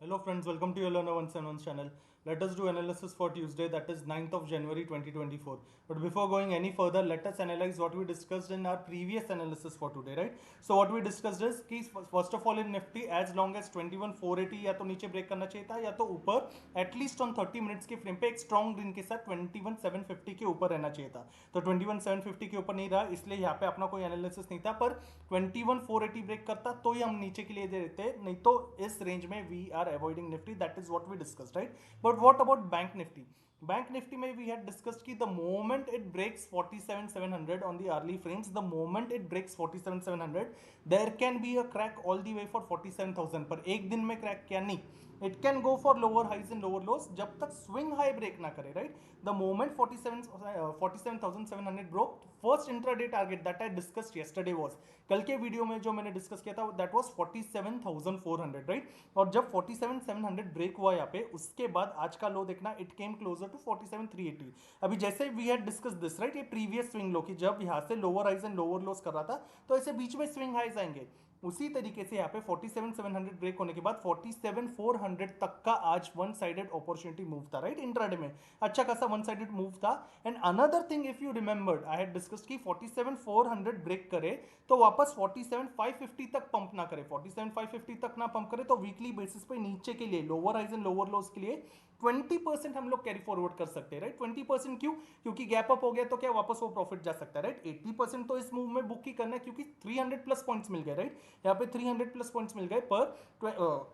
Hello friends, welcome to your Learner 171 channel. Let us do analysis for Tuesday, that is 9th of January 2024. But before going any further, let us analyze what we discussed in our previous analysis for today, right? So what we discussed is कि first of all in Nifty as long as 21480 या तो नीचे break करना चाहिए था या तो ऊपर एटलीस्ट ऑन 30 मिनट्स के फ्रेम पे एक स्ट्रॉन्ग ग्रीन के साथ 21750 के ऊपर रहना चाहिए था. तो 21750 के ऊपर नहीं रहा, इसलिए यहाँ पे अपना कोई एनालिसिस नहीं था. पर 21480 ब्रेक करता तो ही हम नीचे के लिए दे देते, नहीं तो इस रेंज में we are avoiding Nifty. That is what we discussed, right? But what about bank Nifty? Bank Nifty में वी हैड डिस्कस्ड कि the moment it breaks 47700 on the early frames, the moment it breaks 47700 there can be a crack all the way for 47000. पर एक दिन में crack क्या नहीं, it can go for lower highs and lower lows जब तक swing high break ना करे, right? The moment 47700 broke, first intraday target that I discussed yesterday was, कल के वीडियो में जो मैंने डिस्कस किया था दैट वाज 47400, राइट? और जब 47700 ब्रेक हुआ यहाँ पे, उसके बाद आज का लो देखना, इट केम क्लोजर टू 47380. अभी जैसे we had discuss this, right? ये प्रीवियस स्विंग लो की जब यहाँ से lower highs and lower lows कर रहा था, तो ऐसे बीच में स्विंग हाइज आएंगे. उसी तरीके से यहाँ पे 47700 ब्रेक होने के बाद 47400 तक का आज वन साइडेड अपॉर्चुनिटी मूव था, राइट? इंट्राडे में अच्छा खासा वन साइडेड मूव था. And another thing, if you remembered, I had discussed कि 47400 ब्रेक करे तो वापस 47550 तक पंप ना करे. 47550 तक ना पंप करे तो वीकली बेसिस पे नीचे के लिए lower highs and lower lows के लिए 20% हम लोग कैरी फॉरवर्ड कर सकते हैं, राइट? 20% क्यों? क्योंकि गैप अप हो गया तो क्या वापस वो प्रॉफिट जा सकता है, राइट? 80% तो इस मूव में बुक ही करना है क्योंकि 300 प्लस पॉइंट्स मिल गए, राइट? यहाँ पे 300 प्लस पॉइंट्स मिल गए. पर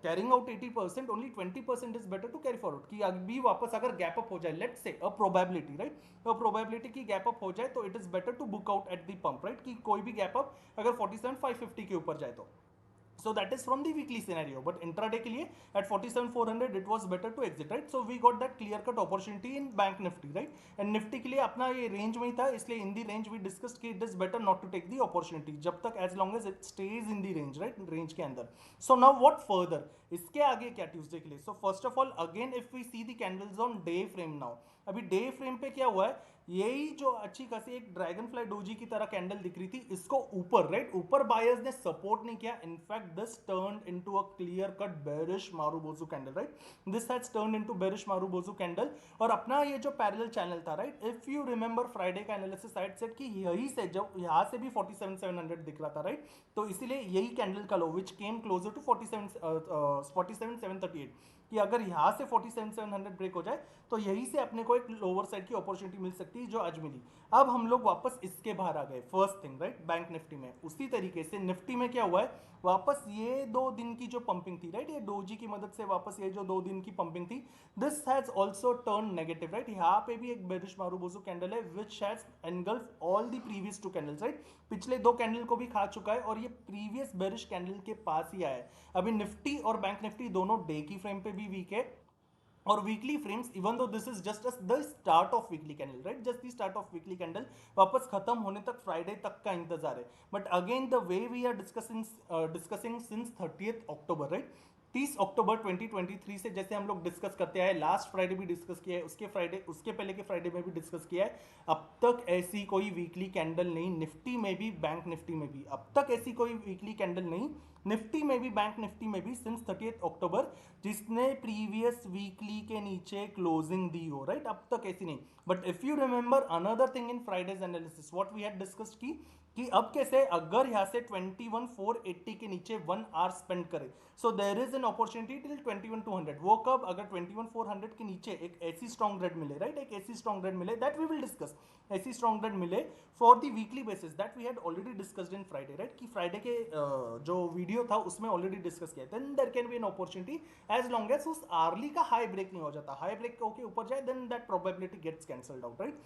carrying out 80%, only 20% is better to carry forward. कि अभी वापस अगर गैप अप हो जाए, let's say a probability, right? A probability की गैप अप हो जाए तो it is better to book out at the pump, right? कि कोई भी गैप अप अगर 47550 के ऊपर जाए तो. So that is from the weekly scenario, but intraday के लिए at 47400 it was better to exit, right? So we got that clear cut opportunity in bank nifty, right? And nifty के लिए अपना ये range में ही था, इसलिए in the range we discussed कि it is better not to take the opportunity जब तक as long as it stays in the range, right? range के अंदर. So now what further? इसके आगे क्या ट्यूसडे के लिए? So first of all again if we see the candles on day frame now, अभी डे फ्रेम पे क्या हुआ है, यही जो अच्छी खासी एक ड्रैगन फ्लाई डोजी की तरह कैंडल दिख रही थी, इसको ऊपर, राइट? ऊपर बायर्स ने सपोर्ट नहीं किया. In fact this turned into a clear cut bearish marubozu candle, right? This has turned into bearish marubozu candle. और अपना ये जो पैरेलल चैनल था, right? If you remember Friday का एनालिसिस साइड सेट कि यही से जब यहां से भी 47700 दिख रहा था, राइट? तो इसीलिए यही कैंडल का लो विच केम क्लोजर टू 47738, कि अगर यहां से 47700 ब्रेक हो जाए तो यही से अपने को एक लोअर साइड की अपॉर्चुनिटी मिल सकती है जो आज मिली. अब हम लोग वापस इसके बाहर आ गए, first thing, right? Bank Nifty में उसी तरीके से निफ्टी में क्या हुआ है, वापस ये 2 दिन की जो पंपिंग थी, राइट? ये डोजी की मदद से वापस ये जो 2 दिन की पंपिंग थी, this has also turn negative, right? यहाँ पे भी एक बेरिश मारुबोजू कैंडल है which has engulf all the previous 2 candles, right? पिछले 2 कैंडल को भी खा चुका है और ये प्रीवियस बेरिश कैंडल के पास ही आया है. अभी निफ्टी और बैंक निफ्टी दोनों डे की फ्रेम पे भी वीक है और weekly frames, even though this is just the start of weekly candle, right? Just the start of weekly candle, वापस खत्म होने तक फ्राइडे तक का इंतजार है. But again the way we are discussing since 30 October, right? 30 अक्टूबर 2023 से जैसे हम लोग डिस्कस करते आए, लास्ट फ्राइडे भी डिस्कस किया है, उसके पहले के फ्राइडे में भी डिस्कस किया है, अब तक ऐसी कोई वीकली कैंडल नहीं. निफ्टी में भी बैंक निफ्टी में भी अब तक ऐसी कोई वीकली कैंडल नहीं. निफ्टी में भी बैंक निफ्टी में भी सिंस 30 अक्टूबर जिसने प्रीवियस वीकली के नीचे क्लोजिंग दी हो, राइट? अब तक ऐसी नहीं. But if you remember another thing in Friday's analysis what we had discussed कि अब कैसे अगर यहां से 21480 के नीचे 1 आवर स्पेंड करे, so there is an opportunity till 21200. वो कब? अगर 21400 के नीचे एक ऐसी स्ट्रॉन्ग रेड मिले, राइट? एक ऐसी स्ट्रॉन्ग रेड मिले, दैट वी विल डिस्कस. ऐसी स्ट्रॉन्ग रेड मिले for the weekly basis, that we had already discussed in Friday, right? कि फ्राइडे के जो वीडियो था उसमें ऑलरेडी डिस्कस किया. Then there can be an opportunity as long as उस early का हाई ब्रेक नहीं हो जाता. हाई ब्रेक होके ऊपर जाए then that probability gets cancelled out, right?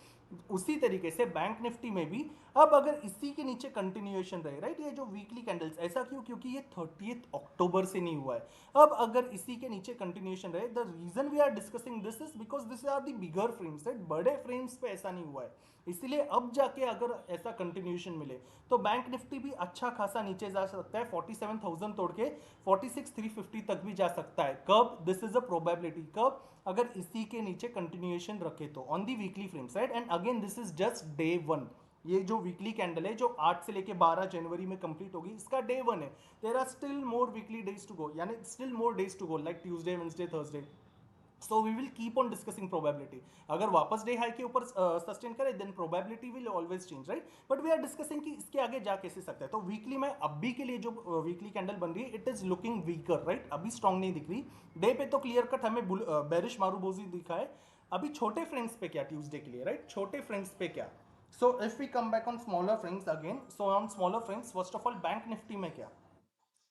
उसी तरीके से बैंक निफ्टी में भी अब अगर इसी के नीचे कंटिन्यूएशन रहे, राइट? ये जो वीकली कैंडल्स, ऐसा क्यों? क्योंकि ये 30 अक्टूबर से नहीं हुआ है. अब अगर इसी के नीचे कंटिन्यूएशन रहे, the reason we are discussing this is because this are the bigger frames, right? बड़े फ्रेम्स पे ऐसा नहीं हुआ है, इसलिए अब जाके अगर ऐसा कंटिन्यूएशन मिले तो बैंक निफ्टी भी अच्छा खासा नीचे जा सकता है. 47000 तोड़ के 46350 तक भी जा सकता है. कब? This is a probability. कब? अगर इसी के नीचे कंटिन्यूएशन रखे तो on the weekly frames, right? And again this is just day 1, ये जो वीकली कैंडल है जो 8 से लेके 12 जनवरी में कंप्लीट होगी, इसका डे 1 है। There are still more weekly days to go, यानी still more days to go, like Tuesday, Wednesday, Thursday. So we will keep on discussing probability. अगर वापस डे हाई के ऊपर सस्टेन करे then probability will always change, right. But we are discussing कि इसके आगे जा कैसे सकता है। तो वीकली में अभी के लिए जो वीकली कैंडल बन रही है it is looking weaker, right. अभी स्ट्रांग नहीं दिख रही। डे पे तो क्लियर कट हमें बेरिश मारूबोजी दिखा है। अभी छोटे फ्रेंड्स पे क्या ट्यूसडे के लिए, राइट, छोटे फ्रेंड्स पे क्या। So if we come back on smaller frames again, so on smaller frames first of all bank Nifty में क्या।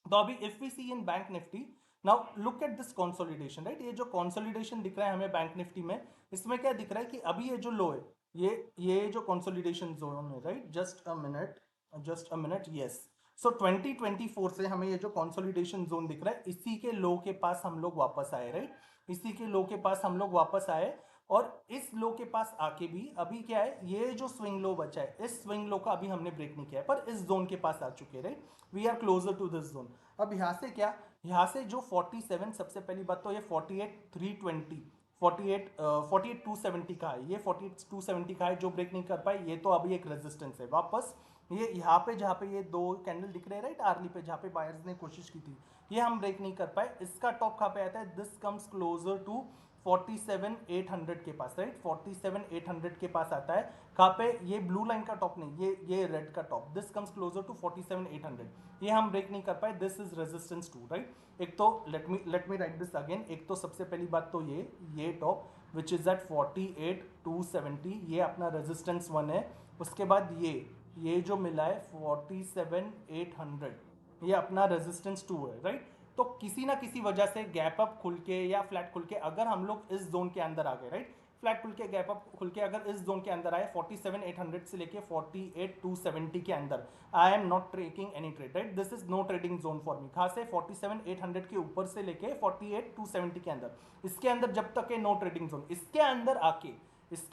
तो अभी if we see in bank Nifty, now look at this consolidation, right. ये जो consolidation दिख रहा है हमें बैंक निफ्टी में, इसमें क्या दिख रहा है कि अभी ये जो लो है, ये जो कंसोलिडेशन जोन है, right. Just a minute, just a minute, yes. So 2024 से हमें ये जो कंसोलिडेशन जोन दिख रहा है, इसी के लो के पास हम लोग वापस आए, राइट। इसी के लो के पास हम लोग वापस आए, और इस लो के पास आके भी अभी क्या है, ये जो स्विंग लो बचा है, इस स्विंग लो का अभी हमने ब्रेक नहीं किया है, पर इस जोन के पास आ चुके हैं, right. We are closer to this zone. अब यहाँ से क्या, यहाँ से जो 47, सबसे पहली बात तो ये 48,320, 48,270 का है, ये 48,270 का है जो ब्रेक नहीं कर पाए, ये तो अभी एक रेजिस्टेंस है वापस। ये यहाँ पे जहाँ पे ये दो कैंडल दिख रहे हैं, राइट, आर्ली पे जहाँ पे बायर्स ने कोशिश की थी, ये हम ब्रेक नहीं कर पाए। इसका टॉप कहाँ पे आता है, दिस कम्स क्लोजर टू 47,800 के पास, राइट। 47,800 के पास आता है। कहाँ पे, ये ब्लू लाइन का टॉप नहीं, ये रेड का top, this comes closer to 47,800। ये हम ब्रेक नहीं कर पाए, दिस इज रेजिस्टेंस 2, राइट। एक तो let me right this again. एक तो सबसे पहली बात तो ये टॉप विच इज एट 48,270, ये अपना रेजिस्टेंस 1 है। उसके बाद ये जो मिला है 47,800, ये अपना रेजिस्टेंस 2 है, राइट। तो किसी ना किसी वजह से गैप अप खुल के या फ्लैट खुल के अगर हम लोग इस जोन के अंदर आ गए, राइट, फ्लैट खुल के गैप अप खुल के अगर इस जोन के अंदर आए 47,800 से लेके 48,270 के अंदर, I am not tracking any trade, right. This is no trading zone for me. खास है 47,800 के ऊपर से लेके 48,270 के अंदर, इसके अंदर जब तक है नो ट्रेडिंग जोन। इसके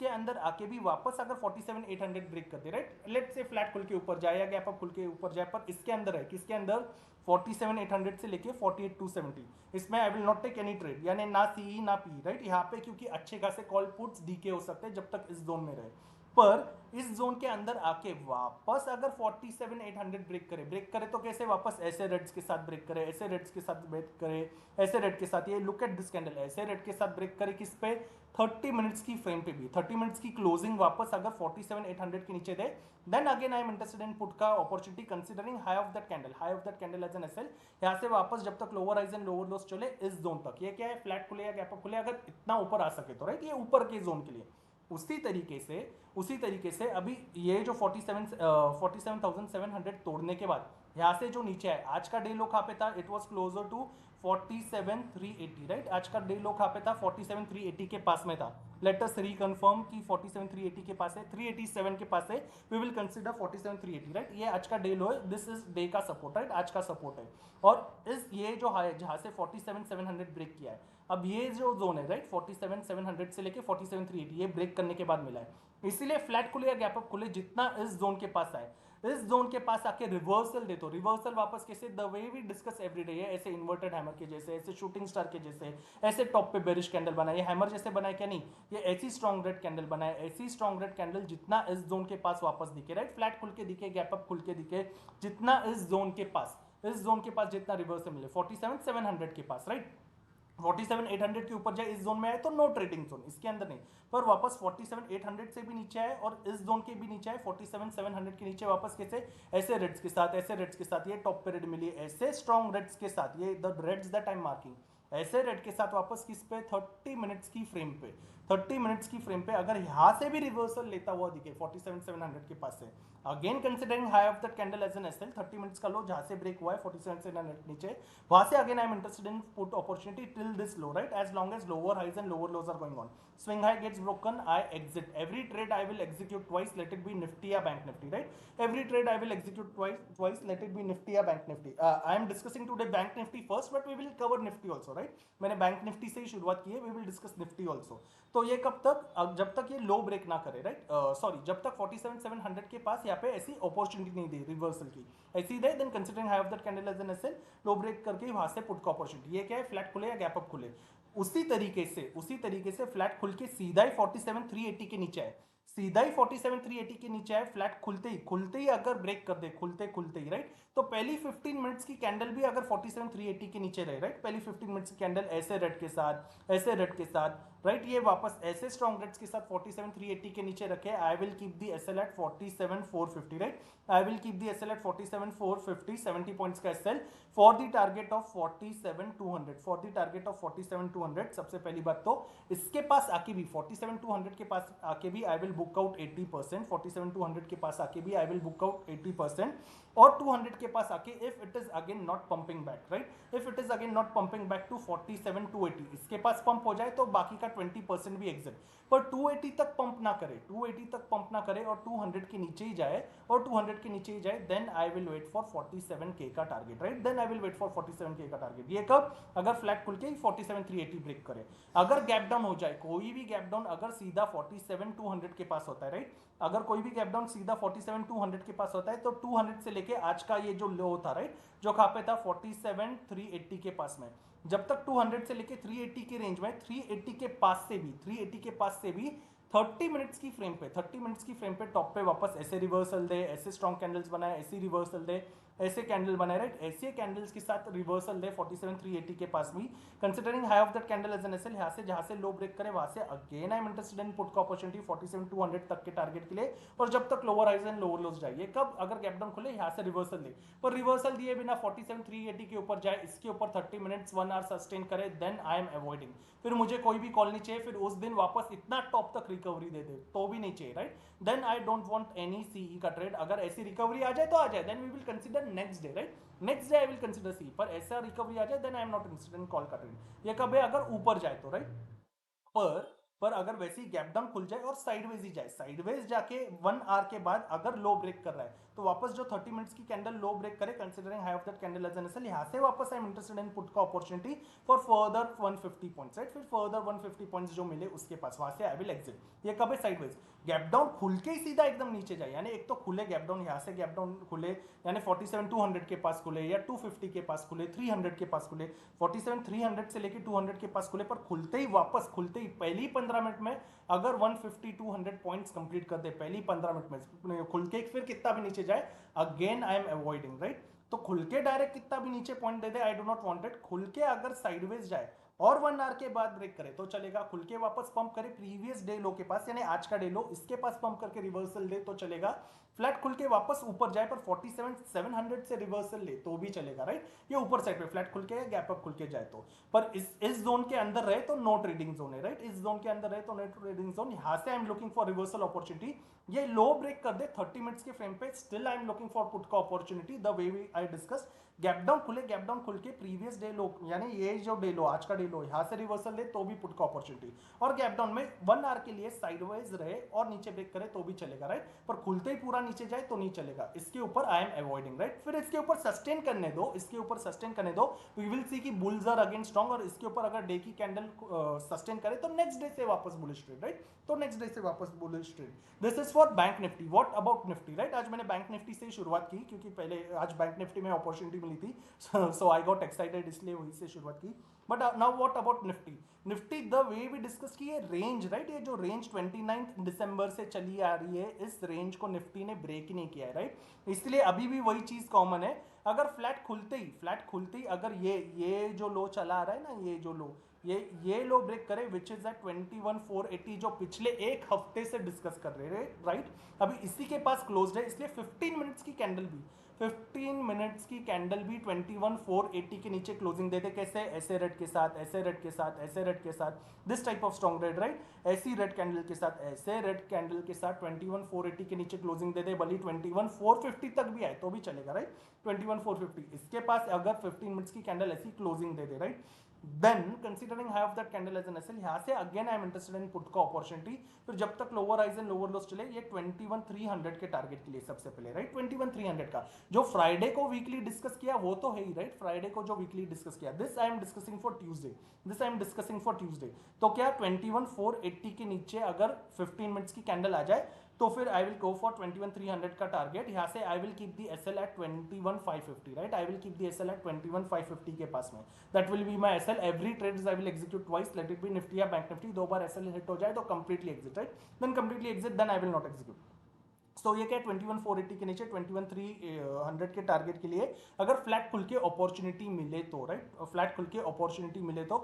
अंदर आके भी वापस अगर 47,800 ब्रेक करते, राइट, लेट्स से फ्लैट खुल के ऊपर जाए या गैप अप खुल के ऊपर जाए, पर इसके अंदर है, किसके अंदर, 47,800 से लेके 48,270, इसमें I will not take any trade, यानी ना सी ना पी, राइट, यहाँ पे, क्योंकि अच्छे खासे कॉल पुट्स डीके हो सकते हैं जब तक इस जोन में रहे। पर इस जोन के अंदर आके वापस अगर 47,800 ब्रेक करे तो कैसे, वापस ऐसे रेड्स के साथ ब्रेक करे, ऐसे रेड्स के साथ ब्रेक करे, ऐसे रेड के साथ, ये लुक एट दिस कैंडल, ऐसे रेड के साथ ब्रेक करे, किस पे, 30 मिनट्स की फ्रेम पे भी, 30 मिनट्स की क्लोजिंग वापस अगर 47,800 के नीचे दे, then again I am interested in put का opportunity considering high of that candle as an SL. यहाँ से वापस जब तक lower highs and lower lows चले इस जोन तक, ये क्या है, फ्लैट खुले या गैप अप खुले, अगर इतना ऊपर आ सके तो, राइट, ये ऊपर के जोन के लिए। उसी तरीके से अभी ये जो 47,700 तोड़ने के बाद यहाँ से जो नीचे है, आज का डे लो कहाँ पे था, it was closer to 47,380, right. आज का डे लो कहाँ पे था, 47,380 के पास में था। लेट अस रिकन्फर्म कि 47,380 के पास है, 387 के पास है, वी विल कंसीडर 47,380, राइट। ये आज का डे लो है, दिस इज डे का सपोर्ट, राइट, आज का सपोर्ट है। और इस ये जो है जहाँ से 47,700 ब्रेक किया है, अब ये जो जोन है, राइट, 47,700 से लेके 47,380, ये ब्रेक करने के बाद मिला है। इसीलिए फ्लैट खुले या गैप अप खुले, जितना इस जोन के पास आए, इस जोन के पास आके रिवर्सल दे, तो रिवर्सल वापस कैसे, the way we discuss everyday, ऐसे इन्वर्टेड हैमर के जैसे, ऐसे शूटिंग स्टार के जैसे, ऐसे टॉप पे बेरिश कैंडल बनाए, ये हैमर जैसे बनाए क्या, नहीं, ये ऐसी स्ट्रॉन्ग रेड कैंडल बनाए, ऐसी स्ट्रॉन्ग रेड कैंडल जितना इस जोन के पास वापस दिखे, राइट, फ्लैट खुल के दिखे, गैप अप खुल के दिखे, जितना इस जोन के पास जितना रिवर्सल मिले 47,700 के पास, राइट। 47,800 के ऊपर जाए इस जोन में आए तो नो ट्रेडिंग जोन, इसके अंदर नहीं। पर वापस 47,800 से भी नीचे आए और इस जोन के भी नीचे आए, 47,700 के नीचे वापस कैसे, ऐसे रेड्स के साथ, ऐसे रेड्स के साथ, ये टॉप पे रेड मिली, ऐसे स्ट्रॉन्ग रेड्स के साथ, ये the Reds that I am marking, ऐसे रेड के साथ वापस किस पे, 30 मिनट्स की फ्रेम पे, 30 मिनट्स की फ्रेम पे अगर यहाँ से भी रिवर्सल लेता हुआ दिखे 47,700 के पास से, again considering high of that candle as an SL, 30 minutes का लो जहाँ से ब्रेक हुआ है 47,700 नीचे, वहां से again I am interested in put opportunity till this low, right, as long as lower highs and lower lows are going on, swing high gets broken, I exit. Every trade I will execute twice, let it be Nifty or Bank Nifty, right? Every trade I will execute twice, let it be Nifty or Bank Nifty. I am discussing today Bank Nifty first, but we will cover Nifty also, right? मैंने Bank Nifty से ही शुरुआत की है, we will discuss Nifty also. तो ये कब तक, जब तक ये लो ब्रेक ना करे, राइट, सॉरी, जब तक 47,700 के पास यहाँ पे ऐसी अपॉर्चुनिटी नहीं दे रिवर्सल की, ऐसी दे, then considering high of that candle as an SL, low break करके वहां से पुट का अपॉर्चुनिटी, ये क्या है, फ्लैट खुले या गैप अप खुले, उसी तरीके से फ्लैट खुल के सीधा ही 47,380 के नीचे है, सीधा ही 47,380 के नीचे आए, फ्लैट खुलते ही अगर ब्रेक कर दे, खुलते ही राइट, तो पहली 15 मिनट्स की कैंडल भी अगर 47,380 के नीचे रहे, राइट, पहली 15 मिनट्स की कैंडल ऐसे रेड के साथ, ऐसे रेड के साथ, राइट, ये वापस ऐसे स्ट्रॉन्ग रेड्स के साथ 47,380 के नीचे रखे, I will keep the SL at 47,450, right, I will keep the SL at 47,450, 70 points का SL for the target of 47,200, for the target of 47,200। सबसे पहली बात तो इसके पास आके भी 47,200 के पास आके भी आई विल बुक आउट 80%, 47,200 के पास आके भी आई विल बुक आउट 80%, और 200 के पास आके if it is again not pumping back, right, if it is again not pumping back to 47,280, इसके पास पंप हो जाए तो बाकी का 20% भी एग्जिट, पर 280 तक पंप ना करे, 280 तक पंप ना करे और 200 के नीचे ही जाए, और 200 के नीचे ही जाए, then I will wait for 47K का target, right, then I will wait for 47K का टारगेट। ये कब? अगर फ्लैट खुल के ही 47,380 ब्रेक करे। अगर गैप डाउन हो जाए, कोई भी गैप डाउन अगर सीधा 47,200 के पास होता है, राइट, अगर कोई भी गैप डाउन सीधा 47,200 के पास होता है, तो 200 से लेके आज का ये जो लो था, राइट, जो कहाँ पे था 47,380 के पास में, जब तक 200 से लेके 380 की रेंज में, 380 के पास से भी 30 मिनट्स की फ्रेम पे, 30 मिनट्स की फ्रेम पे टॉप पे वापस ऐसे रिवर्सल दे, ऐसे स्ट्रॉन्ग कैंडल्स बनाए, ऐसी रिवर्सल दे, ऐसे कैंडल बनाए, राइट, ऐसे कैंडल्स के साथ रिवर्सल दे 47,380 के पास भी, considering high of that candle as an SL, यहाँ से जहाँ से लो ब्रेक करे वहां से again I am interested in put का अपॉर्चुनिटी 47,200 तक के टारगेट के लिए, और जब तक lower highs and lower lows जाए, कब? अगर गैप डाउन खुले यहाँ से रिवर्सल दे, पर रिवर्सल दिए बिना 47,380 के ऊपर जाए, इसके ऊपर 30 मिनट्स 1 आवर सस्टेन करे, देन आई एम अवॉइडिंग। फिर मुझे कोई भी कॉल नहीं चाहिए, फिर उस दिन वापस इतना टॉप तक रिकवरी दे दे तो भी नहीं चाहिए, right, then I don't want any CE का ट्रेड। अगर ऐसी रिकवरी आ जाए तो आ जाए, then we will consider next day, right, next day I will consider C, पर ऐसा रिकवरी आ जाए then I am not interested in call का ट्रेड। ये कब है? अगर ऊपर जाए तो, राइट, पर अगर वैसे ही गैप डाउन खुल जाए और साइडवेज ही जाए, साइडवेज जाके 1 आवर के बाद अगर लो ब्रेक कर रहा है, तो वापस जो 30 मिनट्स की कैंडल लो ब्रेक करे, considering high of that candle as an SL, यहां से वापस I am interested in put का opportunity for further 150 points, right, फिर फर्दर 150 पॉइंट्स जो मिले उसके पास, वहां से आई विल एग्जिट। ये कब है? साइडवेज। गैप डाउन खुल के ही सीधा एकदम नीचे जाए, यानी एक तो खुले गैप डाउन, यहां से गैप डाउन खुले, यानी 47,200 के पास खुले, या 250 के पास खुले, 300 के पास खुले, 47,300 से लेके 200 के पास खुले, पर खुलते ही वापस, खुलते ही पहली 15 मिनट में अगर 150-200 पॉइंट्स कंप्लीट कर दे पहली 15 मिनट में, खुल के फिर कितना भी नीचे जाए, again I M avoiding, right. तो खुल के डायरेक्ट कितना भी नीचे point they they, I do not want it. खुल के अगर साइडवेज जाए और 1 आवर के बाद ब्रेक करे तो चलेगा, खुल के वापस पंप करे प्रीवियस डे लो के पास, यानी आज का डे लो, इसके पास पंप करके रिवर्सल दे तो चलेगा, फ्लैट खुल के वापस ऊपर जाए पर 47,700 से रिवर्सल ले तो भी चलेगा, राइट, ये ऊपर साइड पे फ्लैट खुल के गैप अप खुल के जाए तो, पर इस जोन के अंदर रहे तो नो ट्रेडिंग जोन है, राइट, इस जोन के अंदर रहे तो नो ट्रेडिंग जोन। यहां से I am looking for reversal opportunity, ये लो ब्रेक कर दे 30 मिनट्स के फ्रेम पे, still I am looking for put का opportunity the way I discuss. Gap down खुले, गैप डाउन खुल के प्रीवियस डे लो, यानी ये जो डे लो, आज का डे लो, यहां से रिवर्सल ले तो भी पुट का अपॉर्चुनिटी, और गैप डाउन में 1 आवर के लिए साइडवाइज रहे और नीचे ब्रेक करे तो भी चलेगा, राइट, पर खुलते ही पूरा नीचे जाए तो नहीं चलेगा, इसके ऊपर आई एम अवॉइडिंग, राइट। फिर इसके ऊपर सस्टेन करने दो, इसके ऊपर सस्टेन करने दो, वी विल सी कि बुल्स आर अगेन स्ट्रांग, और इसके ऊपर अगर डे की कैंडल सस्टेन करे तो नेक्स्ट डे से वापस बुलिश ट्रेड, राइट, तो नेक्स्ट डे से वापस bullish trade. This is for bank Nifty. What about Nifty, right, आज मैंने बैंक निफ्टी से शुरुआत की क्योंकि पहले आज बैंक निफ्टी में अपॉर्चुनिटी मिली थी, सो आई गॉट एक्साइटेड, इसलिए वही से शुरुआत की। But now what about Nifty? Nifty the way we discuss की, ये रेंज, राइट, ये जो रेंज 29 दिसंबर से चली आ रही है, इस रेंज को निफ्टी ने ब्रेक ही नहीं किया है, राइट, इसलिए अभी भी वही चीज कॉमन है। अगर फ्लैट खुलते ही अगर ये जो लो चला आ रहा है ना, ये जो लो, ये लो ब्रेक करे विच इज एट 21,480, जो पिछले एक हफ्ते से डिस्कस कर रहे हैं, राइट, अभी इसी के पास क्लोज्ड है, इसलिए 15 मिनट्स की कैंडल भी 21,480 के नीचे क्लोजिंग देते, कैसे? ऐसे रेड के साथ, ऐसे रेड के साथ, ऐसे रेड के साथ, this type of strong red, right, ऐसी रेड कैंडल के साथ, ऐसे रेड कैंडल के साथ 21,480 के नीचे क्लोजिंग दे दे, भले 21,450 तक भी आए तो भी चलेगा, राइट, 21,450, इसके पास अगर 15 मिनट्स की कैंडल ऐसी closing they they, right, then considering high of that candle as an SL, यहाँ से again I am interested in put का opportunity। फिर जब तक lower highs and lower lows चले, ये 21,300 के टारगेट के लिए सबसे पहले, राइट, 21,300 का जो फ्राइडे को वीकली डिस्कस किया वो तो है ही, राइट, फ्राइडे को जो वीकली डिस्कस किया, this I am discussing for Tuesday, तो क्या 21,480 के नीचे अगर 15 मिनट्स की कैंडल आ जाए तो फिर आई विल गो फॉर 21,300 का टारगेट। यहाँ से I will keep the SL at 21,550, right. I will keep the SL at 21,550 के पास में। That will be my SL. Every trades I will execute twice, let it be Nifty या bank Nifty. 2 बार SL hit हो जाए तो completely exit, right. Then completely exit, then I will not execute. तो ये क्या है, 21,480 के नीचे 21,300 के टारगेट के लिए अगर फ्लैट खुल के अपॉर्चुनिटी मिले तो, राइट, फ्लैट खुल के अपॉर्चुनिटी मिले तो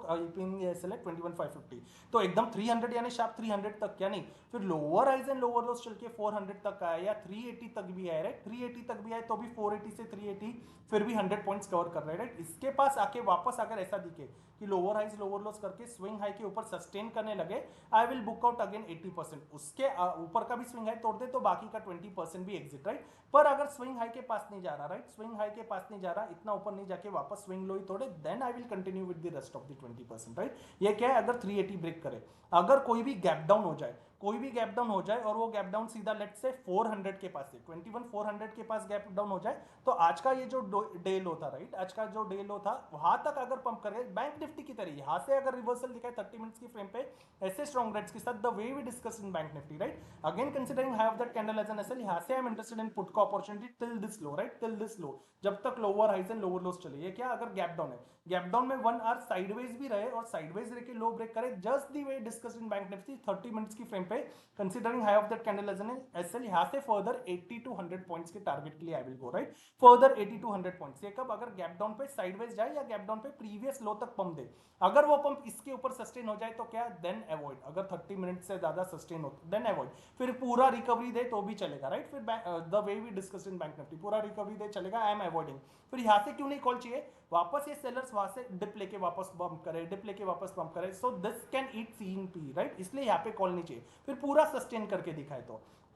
सेलेक्ट 21,550। तो एकदम 300 यानी शार्प 300 तक क्या नहीं, फिर lower highs and lower lows चल के 400 तक आया या 380 तक भी आया, राइट। 380 तक भी आए तो भी 480 से 380 फिर भी 100 पॉइंट्स कवर कर रहे हैं, राइट। इसके पास आके वापस अगर ऐसा दिखे कि लोअर हाइज लोअर लोस करके स्विंग हाई के ऊपर सस्टेन करने लगे, I will book out again 80%। उसके ऊपर का भी स्विंग हाई तोड़ दे तो बाकी का 20% भी एग्जिट, राइट। पर अगर स्विंग हाई के पास नहीं जा रहा, राइट, स्विंग हाई के पास नहीं जा रहा, इतना ऊपर नहीं जाके वापस स्विंग लो ही तोड़े, then I will continue with the rest of the 20%, right. ये क्या है, अगर 380 ब्रेक करे, अगर कोई भी गैप डाउन हो जाए, कोई भी गैप डाउन हो जाए और वो गैप डाउन सीधा लेट से 400 के पास से 21,400 के पास गैप डाउन हो जाए, तो आज का ये जो डे लो था, राइट, आज का जो डे लो था वहां तक अगर पंप करे बैंक निफ्टी की तरह, यहां से अगर रिवर्सल दिखाए 30 मिनट्स की फ्रेम पे ऐसे स्ट्रॉन्ग रेड्स के साथ, the way we discuss in bank Nifty, right, again considering high of that candle as an SL, यहां से I am interested in put का opportunity till this low, right, till this low, जब तक lower highs and lower lows चले। ये क्या, अगर gap down है, गैप डाउन में 1 आवर साइडवेज भी रहे और साइडवेज रह के लो ब्रेक करे, just the way discussed in bank Nifty 30 minutes की फ्रेम पे, considering high of that candle as an SL, यहां से फर्दर 80 to 100 पॉइंट्स के टारगेट के लिए I will go, right, further 80 to 100 points. ये कब, अगर गैप डाउन पे साइडवेज जाए या गैप डाउन पे प्रीवियस लो तक पंप दे, अगर वो पंप इसके ऊपर सस्टेन हो जाए तो क्या, देन अवॉइड। अगर 30 मिनट से ज्यादा सस्टेन हो देन अवॉइड। फिर पूरा रिकवरी दे तो भी चलेगा, राइट, फिर the way we discussed in bank Nifty, पूरा रिकवरी दे चलेगा, आई एम अवॉइडिंग। फिर यहां से क्यों नहीं कॉल चाहिए, वापस ये सेलर्स वहां से डिप लेके वापस बम्प करे, डिप लेके वापस बम्प करे, so this can eat CNP, right, इसलिए यहाँ पे कॉल नहीं चाहिए। फिर पूरा सस्टेन करके दिखाए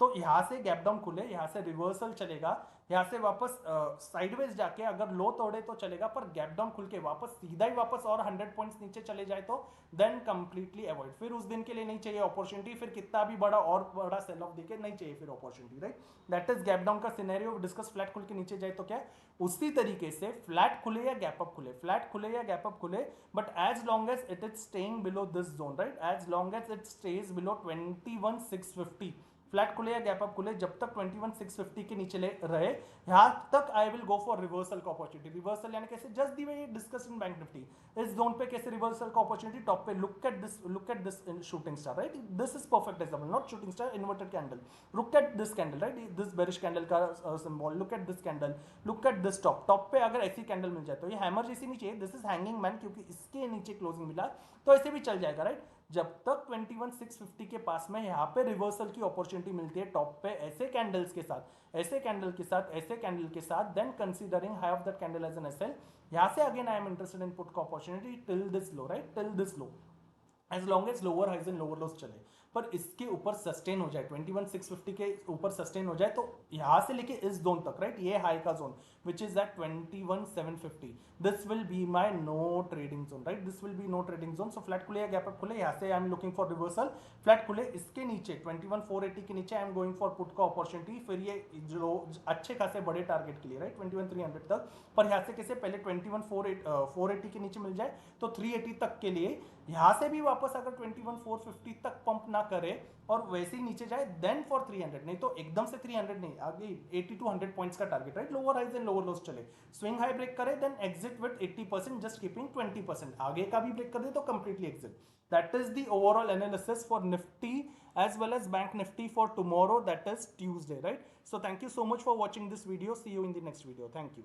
तो यहां से गैप डाउन खुले, यहां से रिवर्सल चलेगा, यहां से वापस साइडवेज जाके अगर लो तोड़े तो चलेगा, पर गैप डाउन खुल के वापस सीधा ही वापस और 100 पॉइंट्स नीचे चले जाए तो देन कंप्लीटली अवॉइड। फिर उस दिन के लिए नहीं चाहिए अपॉर्चुनिटी, फिर कितना भी बड़ा और बड़ा सेल ऑफ दिखे नहीं चाहिए फिर opportunity, right. That is gap down का सिनेरियो डिस्कस। फ्लैट खुल के नीचे जाए तो क्या, उसी तरीके से फ्लैट खुले या गैप अप खुले, फ्लैट खुले या गैप अप खुले, but as long as it is staying below this zone, right, as long as it stays below 21,650, flat खुले या गैप अप खुले, जब तक 21,650 के नीचे रहे, यहां तक I will go for reversal का अपॉर्चुनिटी। रिवर्सल यानी कैसे, just the way discuss in bank Nifty, इस जोन पे कैसे रिवर्सल का अपॉर्चुनिटी, टॉप पे look at this shooting star, right, this is perfect example, not shooting star, inverted candle, look at this candle, right, this bearish candle का symbol, look at this candle, look at this top पे अगर ऐसी candle मिल जाए तो, ये hammer जैसी नहीं चाहिए, दिस इज हैंगिंग मैन, क्योंकि इसके नीचे क्लोजिंग मिला तो ऐसे भी चल जाएगा, राइट। जब तक 21,650 के पास में यहाँ पे रिवर्सल की अपॉर्चुनिटी मिलती है टॉप पे ऐसे कैंडल्स के साथ, ऐसे कैंडल के साथ, ऐसे कैंडल के साथ, then considering high of that candle as an SL, यहाँ से again I am interested in put का opportunity till this low, right, till this low, as long as lower highs and lower lows चले, पर इसके ऊपर sustain हो जाए, 21,650 के ऊपर सस्टेन हो जाए, तो यहां से लेके इस जोन तक, राइट, ये हाई का zone which is at 21,750, this will be my no trading zone, right, this will be no trading zone. So flat खुले या गैप अप खुले, यहां से I am looking for reversal, flat खुले इसके नीचे 21,480 के नीचे I am going for put का अपॉर्चुनिटी, फिर ये जो अच्छे खासे बड़े टारगेट के लिए, राइट, 21,300 तक, पर यहां से कैसे, पहले 21,480 के नीचे मिल जाए तो 380 तक के लिए, यहां से भी वापस अगर 21,450 तक पंप ना करे और वैसे ही नीचे जाए, देन फॉर 300, नहीं तो एकदम से 300 नहीं, आगे 80 to 100 पॉइंट्स का target, right, lower highs and lower lows चले, स्विंग हाई ब्रेक करे then exit with 80%, just keeping 20%, आगे का भी ब्रेक कर दे तो completely exit. That is the overall analysis for Nifty as well as bank nifty for tomorrow, that is Tuesday, right? So thank you so much for watching this video, see you in the next video, thank you.